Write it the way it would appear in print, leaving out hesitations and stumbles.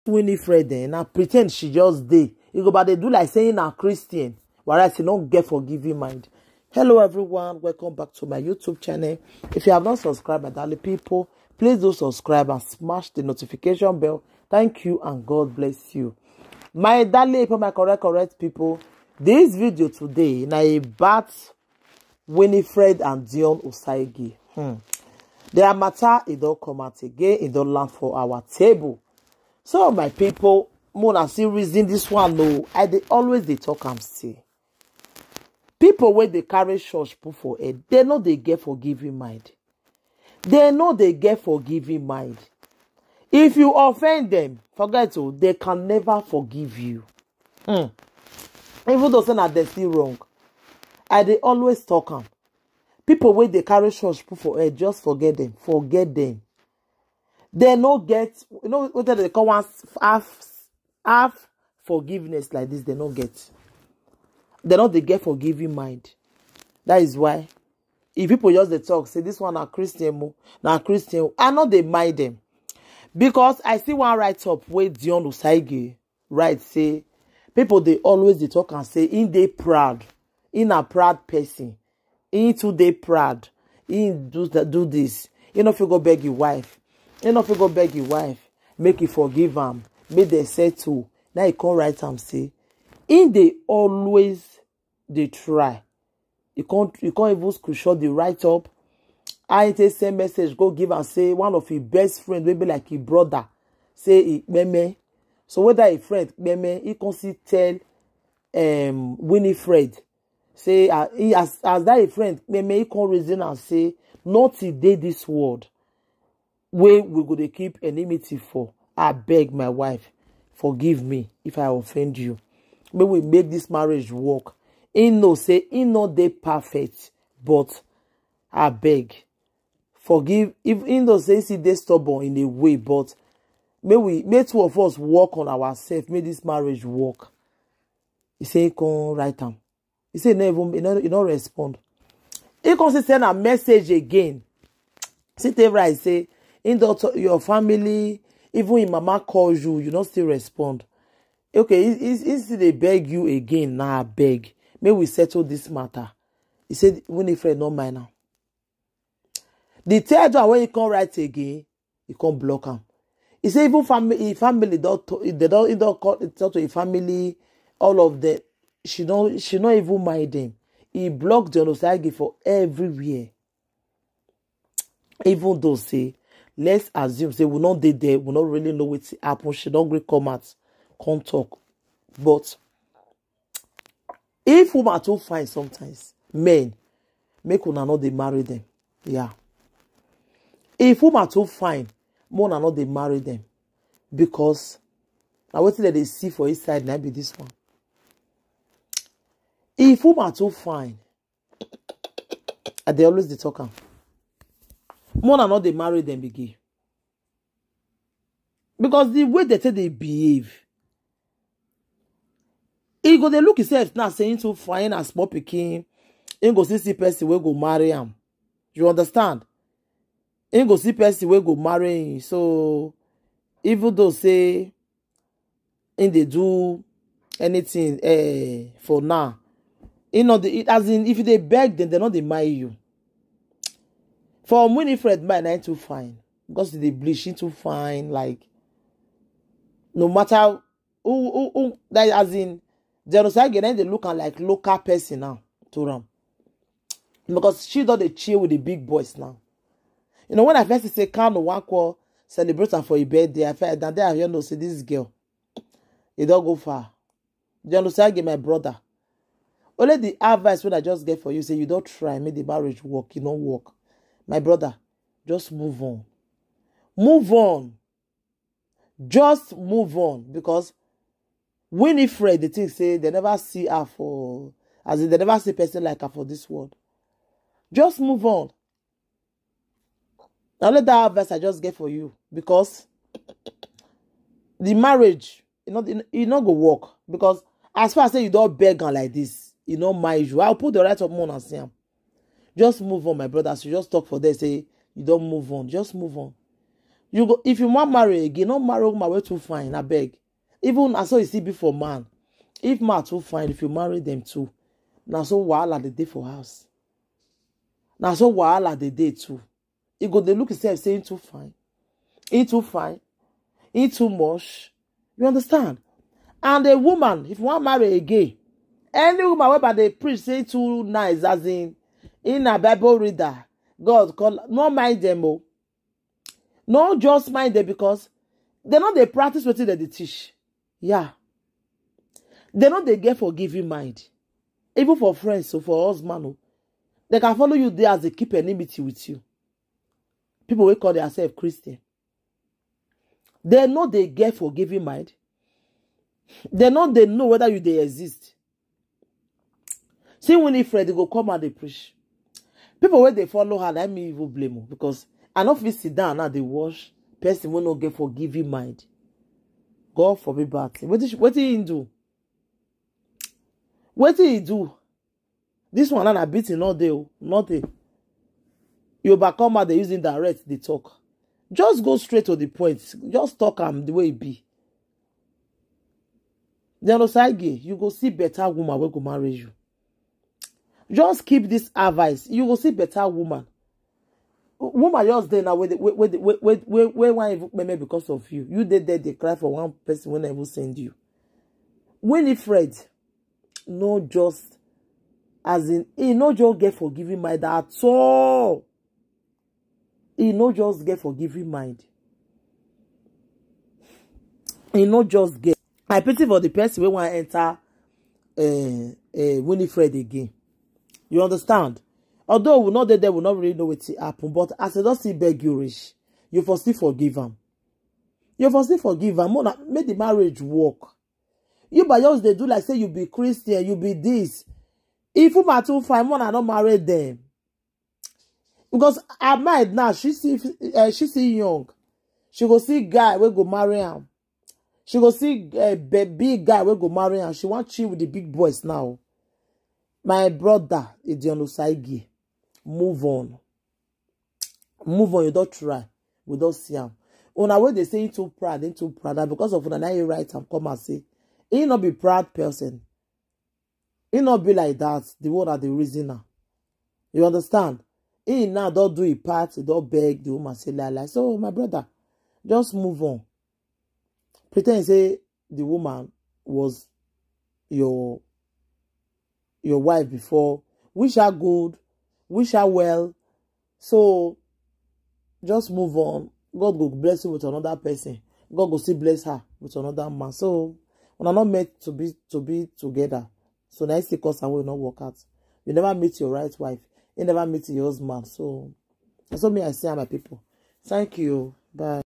Winifred then now pretend she just dey. You go but they do like saying a Christian, whereas she don't get forgiving mind. Hello everyone, welcome back to my YouTube channel. If you have not subscribed, my darling people, please do subscribe and smash the notification bell. Thank you and God bless you. My darling people, my correct people, this video today na about Winifred and Dion Osagie. Their matter, it don't come out again, it don't land for our table. So my people, more see reason this one no, they always they talk and say. People when they carry church put for head, they know they get forgiving mind. They know they get forgiving mind. If you offend them, forget to, they can never forgive you. Even though say that they're still wrong. They always talk am. People when they carry church put for head, just forget them. Forget them. They no get, you know what they call one half forgiveness like this, they no get. They know they get forgiving mind. That is why if people just they talk, say this one a Christian, now Christian, I know they mind them. Because I see one write up where Dion Osagie right say people they always they talk and say in they proud, in a proud person, into they proud, in do this. You know if you go beg your wife. You know if you go beg your wife, make you forgive them, make they settle. Now you can't write and say, in they always they try. You can't even screenshot the write up. I take same message, go give and say one of your best friend, maybe like your brother, say meme. So whether a friend meme, he can see tell Winifred, say as that a friend meme, he can reason and say not today this world. Where we go to keep enmity for. I beg my wife, forgive me if I offend you. May we make this marriage work. In no say, in no they perfect, but I beg, forgive. If in no say, see they stubborn in a way, but may two of us work on ourselves. May this marriage work. He say, he can write them. He say, no, you don't respond. He can send a message again. Sit there, right? Say. In your family, even if mama calls you, you don't still respond. Okay, is they beg you again? Nah, beg. May we settle this matter. He said, Winifred, no mind now. The third one, when you can't write again, you can't block him. He said, even family, they don't talk to a family, all of that. She don't even mind them. He blocked Dion Osagie for everywhere. Even though say, let's assume, say, we not did there, we not really know what's happened. She don't agree, come out, come talk. But if women too fine sometimes, men, make una not they marry them. Yeah. If women too fine, more not they marry them. Because now what that they see for his side, now be this one. If women too fine, and they always they talk am. More than not they marry them begin. Because the way they say they behave. He go they look himself now saying too fine as small pikin. He go see person will go marry him. You understand? He go see person will go marry him. So even though say in they do anything for now. You know as in if they beg them, they know they marry you. For Winifred, my nine too fine. Because they bleaching too fine. Like, no matter who that as in, Dion Osagie, then they look like local person now to them. Because she don't they chill with the big boys now. You know, when I first say, can't no one call celebrate her for a birthday, I felt that I hear no say this girl. It don't go far. Dion Osagie, my brother. Only the advice when I just get for you, say you don't try, make the marriage work, you don't work. My brother, just move on. Move on. Just move on. Because Winifred, the thing say, they never see her for, as in they never see a person like her for this world. Just move on. Now let that advice I just get for you. Because the marriage, it not go work. Because as far as say you don't beg her like this, you don't mind you. I'll put the right of moon and see him. Just move on, my brother. So just talk for them. Say, you don't move on. Just move on. You go if you want marry again, not marry woman wey too fine, I beg. Even as so you see before man. If man too fine, if you marry them too, now so wahala the day for house. Now so wahala the day too. You go they look yourself saying too fine. Ain't too fine. Ain't too much. You understand? And a woman, if you want marry again, any woman whereby they preach say too nice, as in a Bible reader, God call no mind them. Oh. No just mind them because they know they practice what they teach. Yeah. They know they get forgiving mind. Even for friends, so for husband, oh, they can follow you there as they keep enmity with you. People will call themselves Christian. They know they get forgiving mind. They know whether you they exist. See Winifred, they go come and they preach. People where they follow her, let me even blame her because I know if you sit down now they wash person will not get forgiving mind. God forbid bad thing. What did he do? What did he do? This one and I beating all day, nothing. You overcome they using direct, they talk. Just go straight to the point. Just talk the way it be. Then Osagie, you go see better woman will go marry you. Just keep this advice. You will see better woman. Woman just there now where one because of you. You did there they cry for one person when I will send you. Winifred, no just as in he no just get forgiving mind at all. He no just get forgiving mind. He no just get. I pity for the person who want to enter Winifred again. You understand? Although we know that they will not really know what will happen, but as I don't see beg you rich, you for still forgive them. You for still forgive them. Make the marriage work. You by yours they do like say you be Christian, you be this. If you are too fine, I don't marry them. Because I might now she see young. She go see guy we go marry him. She go see big guy we go marry him. She want chill with the big boys now. My brother, Dion Osagie, move on. Move on, you don't try. We don't see him. On our way, they say too proud, ain't too proud. And because of when I write and come and say, he not be proud person. He not be like that, the one that the reasoner. You understand? He now don't do a part, he don't beg the woman say like. So, my brother, just move on. Pretend say the woman was your wife before. Wish her good, wish her well. So just move on. God will bless you with another person. God will still bless her with another man. So when I'm not meant to be together. So now it's because I will not work out. You never meet your right wife. You never meet your husband. So that's what me I say, my people. Thank you. Bye.